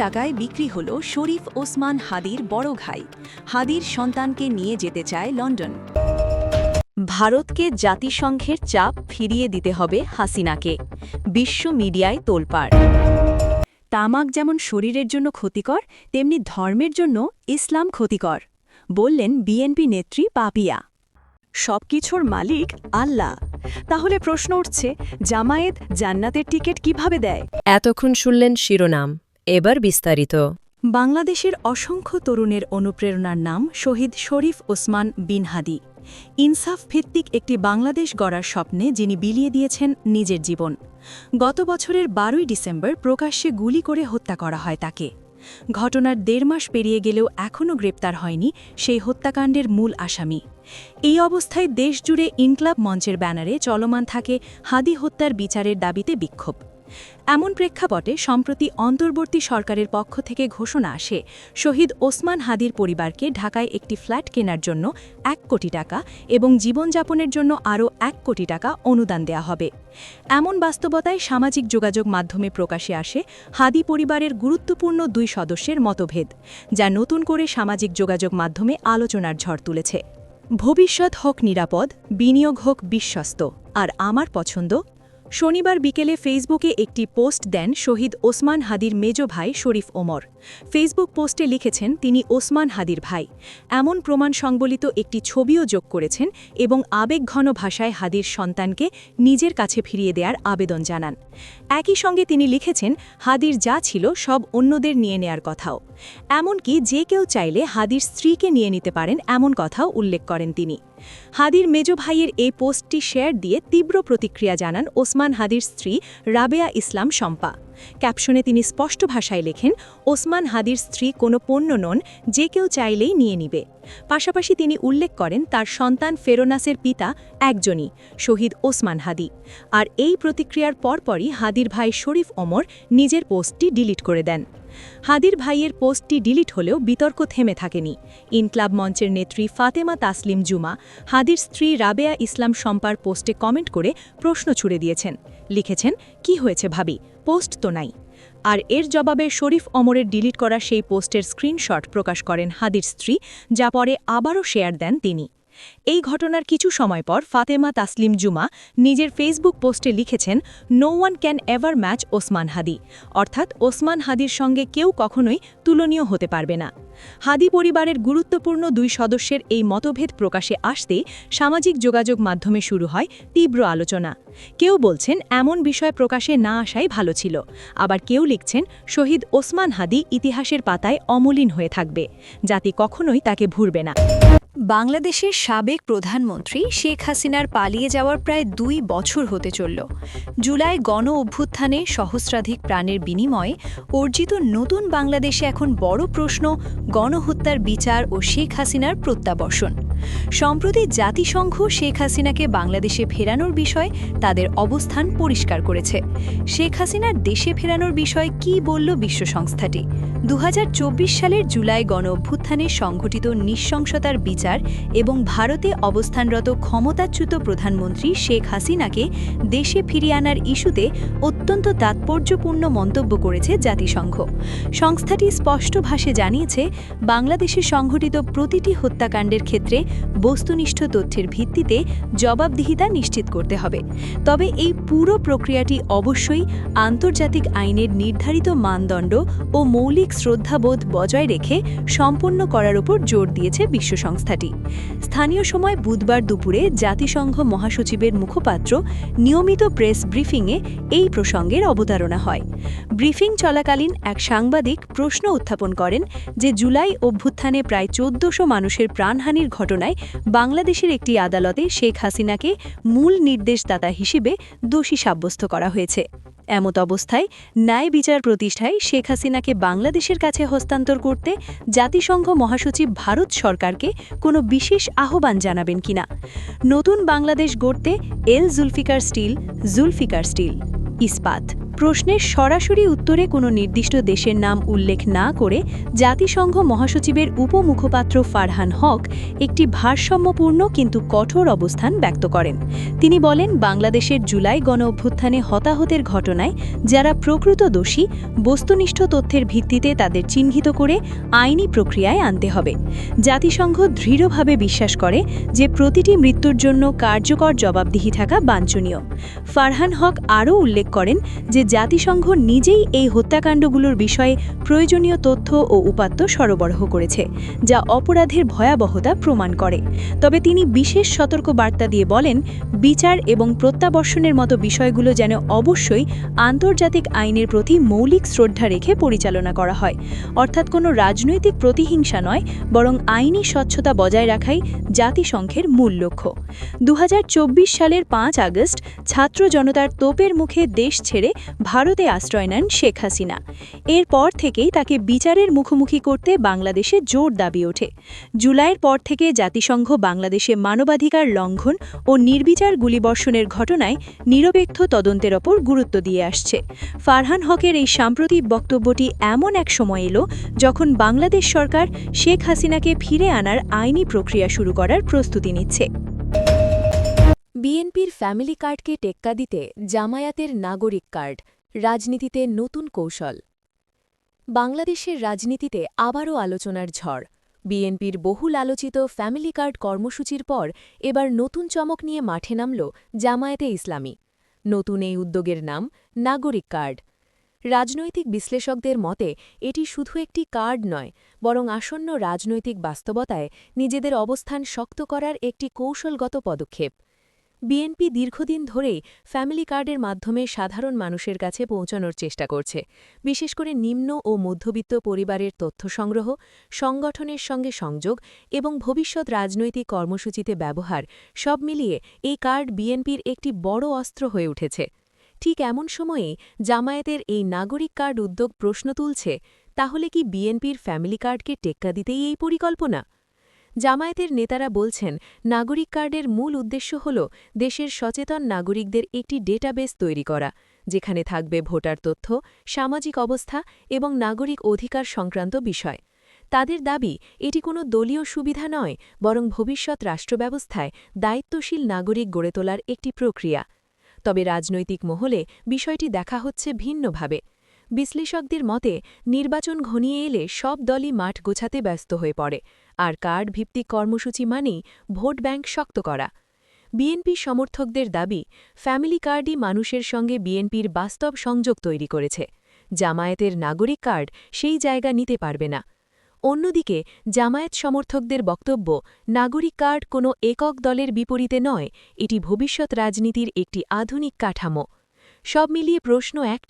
টাকায় বিক্রি হল শরীফ ওসমান হাদির বড় ভাই। হাদির সন্তানকে নিয়ে যেতে চায় লন্ডন। ভারতকে জাতিসংঘের চাপ ফিরিয়ে দিতে হবে হাসিনাকে। বিশ্ব মিডিয়ায় তোলপাড়। তামাক যেমন শরীরের জন্য ক্ষতিকর, তেমনি ধর্মের জন্য ইসলাম ক্ষতিকর, বললেন বিএনপি নেত্রী পাপিয়া। সবকিছুর মালিক আল্লাহ। তাহলে প্রশ্ন উঠছে, জামায়াত জান্নাতের টিকিট কিভাবে দেয়? এতক্ষণ শুনলেন শিরোনাম, এবার বিস্তারিত। বাংলাদেশের অসংখ্য তরুণের অনুপ্রেরণার নাম শহীদ শরীফ ওসমান বিন হাদি। ইনসাফ ভিত্তিক একটি বাংলাদেশ গড়ার স্বপ্নে যিনি বিলিয়ে দিয়েছেন নিজের জীবন। গত বছরের 12ই ডিসেম্বর প্রকাশ্যে গুলি করে হত্যা করা হয় তাকে। ঘটনার 1.5 মাস পেরিয়ে গেলেও এখনও গ্রেপ্তার হয়নি সেই হত্যাকাণ্ডের মূল আসামি। এই অবস্থায় দেশজুড়ে ইনকলাব মঞ্চের ব্যানারে চলমান থাকে হাদি হত্যার বিচারের দাবিতে বিক্ষোভ। এমন প্রেক্ষাপটে সম্প্রতি অন্তর্বর্তী সরকারের পক্ষ থেকে ঘোষণা আসে, শহীদ ওসমান হাদির পরিবারকে ঢাকায় একটি ফ্ল্যাট কেনার জন্য 1 কোটি টাকা এবং জীবনযাপনের জন্য আরও 1 কোটি টাকা অনুদান দেয়া হবে। এমন বাস্তবতায় সামাজিক যোগাযোগ মাধ্যমে প্রকাশে আসে হাদি পরিবারের গুরুত্বপূর্ণ 2 সদস্যের মতভেদ, যা নতুন করে সামাজিক যোগাযোগ মাধ্যমে আলোচনার ঝড় তুলেছে। ভবিষ্যৎ হোক নিরাপদ, বিনিয়োগ হোক বিশ্বস্ত, আর আমার পছন্দ। শনিবার বিকেলে ফেসবুকে একটি পোস্ট দেন শহীদ ওসমান হাদির মেজ ভাই শরীফ ওমর। ফেসবুক পোস্টে লিখেছেন তিনি ওসমান হাদির ভাই। এমন প্রমাণ সংবলিত একটি ছবিও যোগ করেছেন এবং আবেগঘন ভাষায় হাদির সন্তানকে নিজের কাছে ফিরিয়ে দেওয়ার আবেদন জানান। একই সঙ্গে তিনি লিখেছেন হাদির যা ছিল সব অন্যদের নিয়ে নেয়ার কথাও। এমনকি যে কেউ চাইলে হাদির স্ত্রীকে নিয়ে নিতে পারেন এমন কথাও উল্লেখ করেন তিনি। হাদির মেজ ভাইয়ের এই পোস্টটি শেয়ার দিয়ে তীব্র প্রতিক্রিয়া জানান ওসমান হাদির স্ত্রী রাবেয়া ইসলাম শম্পা। ক্যাপশনে তিনি স্পষ্ট ভাষায় লেখেন, ওসমান হাদির স্ত্রী কোনো পণ্য নন, যে কেউ চাইলেই নিয়ে নিবে। পাশাপাশি তিনি উল্লেখ করেন তার সন্তান ফেরোনাসের পিতা একজনই, শহীদ ওসমান হাদি। আর এই প্রতিক্রিয়ার পরপরই হাদির ভাই শরীফ ওমর নিজের পোস্টটি ডিলিট করে দেন। হাদির ভাইয়ের পোস্টটি ডিলিট হলেও বিতর্ক থেমে থাকেনি। ইনকলাব মঞ্চের নেত্রী ফাতেমা তাসলিম জুমা হাদির স্ত্রী রাবেয়া ইসলাম শম্পার পোস্টে কমেন্ট করে প্রশ্ন ছুড়ে দিয়েছেন। লিখেছেন, কি হয়েছে ভাবি, পোস্ট তো নাই। আর এর জবাবে শরীফ ওমরের ডিলিট করা সেই পোস্টের স্ক্রিনশট প্রকাশ করেন হাদির স্ত্রী, যা পরে আবারও শেয়ার দেন তিনি। এই ঘটনার কিছু সময় পর ফাতেমা তাসলিম জুমা নিজের ফেসবুক পোস্টে লিখেছেন, no one can ever match Osman Hadi, অর্থাৎ ওসমান হাদির সঙ্গে কেউ কখনোই তুলনীয় হতে পারবে না। হাদি পরিবারের গুরুত্বপূর্ণ 2 সদস্যের এই মতভেদ প্রকাশে আসতেই সামাজিক যোগাযোগ মাধ্যমে শুরু হয় তীব্র আলোচনা। কেউ বলছেন এমন বিষয় প্রকাশে না আসাই ভালো ছিল, আবার কেউ লিখছেন শহীদ ওসমান হাদি ইতিহাসের পাতায় অমলিন হয়ে থাকবে, জাতি কখনোই তাকে ভুলবে না। বাংলাদেশের সাবেক প্রধানমন্ত্রী শেখ হাসিনার পালিয়ে যাওয়ার প্রায় 2 বছর হতে চলল। জুলাই গণ অভ্যুত্থানে সহস্রাধিক প্রাণের বিনিময়ে অর্জিত নতুন বাংলাদেশে এখন বড় প্রশ্ন গণহত্যার বিচার ও শেখ হাসিনার প্রত্যাবর্ষণ। সম্প্রতি জাতিসংঘ শেখ হাসিনাকে বাংলাদেশে ফেরানোর বিষয়ে তাদের অবস্থান পরিষ্কার করেছে। শেখ হাসিনার দেশে ফেরানোর বিষয়ে কী বলল বিশ্ব সংস্থাটি? 2024 সালের জুলাই গণ অভ্যুত্থানে সংঘটিত নৃশংসতার বিচার এবং ভারতে অবস্থানরত ক্ষমতাচ্যুত প্রধানমন্ত্রী শেখ হাসিনাকে দেশে ফিরিয়ে আনার ইস্যুতে অত্যন্ত তাৎপর্যপূর্ণ মন্তব্য করেছে জাতিসংঘ। সংস্থাটি স্পষ্ট ভাষায় জানিয়েছে, বাংলাদেশে সংঘটিত প্রতিটি হত্যাকাণ্ডের ক্ষেত্রে বস্তুনিষ্ঠ তথ্যের ভিত্তিতে জবাবদিহিতা নিশ্চিত করতে হবে। তবে এই পুরো প্রক্রিয়াটি অবশ্যই আন্তর্জাতিক আইনের নির্ধারিত মানদণ্ড ও মৌলিক শ্রদ্ধাবোধ বজায় রেখে সম্পন্ন করার উপর জোর দিয়েছে বিশ্ব সংস্থাটি। স্থানীয় সময় বুধবার দুপুরে জাতিসংঘ মহাসচিবের মুখপাত্র নিয়মিত প্রেস ব্রিফিংয়ে এই প্রসঙ্গের অবতারণা হয়। ব্রিফিং চলাকালীন এক সাংবাদিক প্রশ্ন উত্থাপন করেন যে জুলাই অভ্যুত্থানে প্রায় 1400 মানুষের প্রাণহানির ঘটনায় বাংলাদেশের একটি আদালতে শেখ হাসিনাকে মূল নির্দেশদাতা হিসেবে দোষী সাব্যস্ত করা হয়েছে। এমত অবস্থায় ন্যায় বিচার প্রতিষ্ঠায় শেখ হাসিনাকে বাংলাদেশের কাছে হস্তান্তর করতে জাতিসংঘ মহাসচিব ভারত সরকারকে কোনো বিশেষ আহ্বান জানাবেন কিনা? নতুন বাংলাদেশ গড়তে জুলফিকার স্টিল ইস্পাত। প্রশ্নের সরাসরি উত্তরে কোনো নির্দিষ্ট দেশের নাম উল্লেখ না করে জাতিসংঘ মহাসচিবের উপমুখপাত্র ফারহান হক একটি ভারসাম্যপূর্ণ কিন্তু কঠোর অবস্থান ব্যক্ত করেন। তিনি বলেন, বাংলাদেশের জুলাই গণঅভ্যুত্থানে হতাহতের ঘটনায় যারা প্রকৃত দোষী, বস্তুনিষ্ঠ তথ্যের ভিত্তিতে তাদের চিহ্নিত করে আইনি প্রক্রিয়ায় আনতে হবে। জাতিসংঘ দৃঢ়ভাবে বিশ্বাস করে যে প্রতিটি মৃত্যুর জন্য কার্যকর জবাবদিহি থাকা বাঞ্ছনীয়। ফারহান হক আরও উল্লেখ করেন যে জাতিসংঘ নিজেই এই হত্যাকাণ্ডগুলোর বিষয়ে প্রয়োজনীয় তথ্য ও উপাত্ত সরবরাহ করেছে, যা অপরাধের ভয়াবহতা প্রমাণ করে। তবে তিনি বিশেষ সতর্কবার্তা দিয়ে বলেন, বিচার এবং প্রত্যাবর্ষণের মতো বিষয়গুলো যেন অবশ্যই আন্তর্জাতিক আইনের প্রতি মৌলিক শ্রদ্ধা রেখে পরিচালনা করা হয়, অর্থাৎ কোনো রাজনৈতিক প্রতিহিংসা নয়, বরং আইনি স্বচ্ছতা বজায় রাখাই জাতিসংঘের মূল লক্ষ্য। 2024 সালের 5 আগস্ট ছাত্র জনতার তোপের মুখে দেশ ছেড়ে ভারতে আশ্রয় নেন শেখ হাসিনা। এরপর থেকেই তাকে বিচারের মুখোমুখি করতে বাংলাদেশে জোর দাবি ওঠে। জুলাইয়ের পর থেকে জাতিসংঘ বাংলাদেশে মানবাধিকার লঙ্ঘন ও নির্বিচার গুলিবর্ষণের ঘটনায় নিরপেক্ষ তদন্তের ওপর গুরুত্ব দিয়ে আসছে। ফারহান হকের এই সাম্প্রতিক বক্তব্যটি এমন এক সময় এলো যখন বাংলাদেশ সরকার শেখ হাসিনাকে ফিরে আনার আইনি প্রক্রিয়া শুরু করার প্রস্তুতি নিচ্ছে। বিএনপির ফ্যামিলি কার্ডকে টেক্কা দিতে জামায়াতের নাগরিক কার্ড, রাজনীতিতে নতুন কৌশল। বাংলাদেশের রাজনীতিতে আবারও আলোচনার ঝড়। বিএনপির বহুল আলোচিত ফ্যামিলি কার্ড কর্মসূচির পর এবার নতুন চমক নিয়ে মাঠে নামল জামায়াতে ইসলামী। নতুন এই উদ্যোগের নাম নাগরিক কার্ড। রাজনৈতিক বিশ্লেষকদের মতে এটি শুধু একটি কার্ড নয়, বরং আসন্ন রাজনৈতিক বাস্তবতায় নিজেদের অবস্থান শক্ত করার একটি কৌশলগত পদক্ষেপ। বিএনপি দীর্ঘদিন ধরেই ফ্যামিলি কার্ডের মাধ্যমে সাধারণ মানুষের কাছে পৌঁছানোর চেষ্টা করছে, বিশেষ করে নিম্ন ও মধ্যবিত্ত পরিবারের তথ্য সংগ্রহ, সংগঠনের সঙ্গে সংযোগ এবং ভবিষ্যৎ রাজনৈতিক কর্মসূচিতে ব্যবহার, সব মিলিয়ে এই কার্ড বিএনপির একটি বড় অস্ত্র হয়ে উঠেছে। ঠিক এমন সময়েই জামায়াতের এই নাগরিক কার্ড উদ্যোগ প্রশ্ন তুলছে, তাহলে কি বিএনপির ফ্যামিলি কার্ডকে টেক্কা দিতেই এই পরিকল্পনা? জামায়াতের নেতারা বলছেন, নাগরিক কার্ডের মূল উদ্দেশ্য হল দেশের সচেতন নাগরিকদের একটি ডেটাবেস তৈরি করা, যেখানে থাকবে ভোটার তথ্য, সামাজিক অবস্থা এবং নাগরিক অধিকার সংক্রান্ত বিষয়। তাদের দাবি, এটি কোনো দলীয় সুবিধা নয়, বরং ভবিষ্যৎ রাষ্ট্রব্যবস্থায় দায়িত্বশীল নাগরিক গড়ে তোলার একটি প্রক্রিয়া। তবে রাজনৈতিক মহলে বিষয়টি দেখা হচ্ছে ভিন্নভাবে। বিশ্লেষকদের মতে, নির্বাচন ঘনিয়ে এলে সব দলই মাঠ গোছাতে ব্যস্ত হয়ে পড়ে, আর কার্ড ভিত্তিক কর্মসূচি মানেই ভোট ব্যাংক শক্ত করা। বিএনপি সমর্থকদের দাবি, ফ্যামিলি কার্ডই মানুষের সঙ্গে বিএনপির বাস্তব সংযোগ তৈরি করেছে। জামায়াতের নাগরিক কার্ড সেই জায়গা নিতে পারবে না। অন্যদিকে জামায়াত সমর্থকদের বক্তব্য, নাগরিক কার্ড কোনো একক দলের বিপরীতে নয়, এটি ভবিষ্যৎ রাজনীতির একটি আধুনিক কাঠামো। সব মিলিয়ে প্রশ্ন একটা,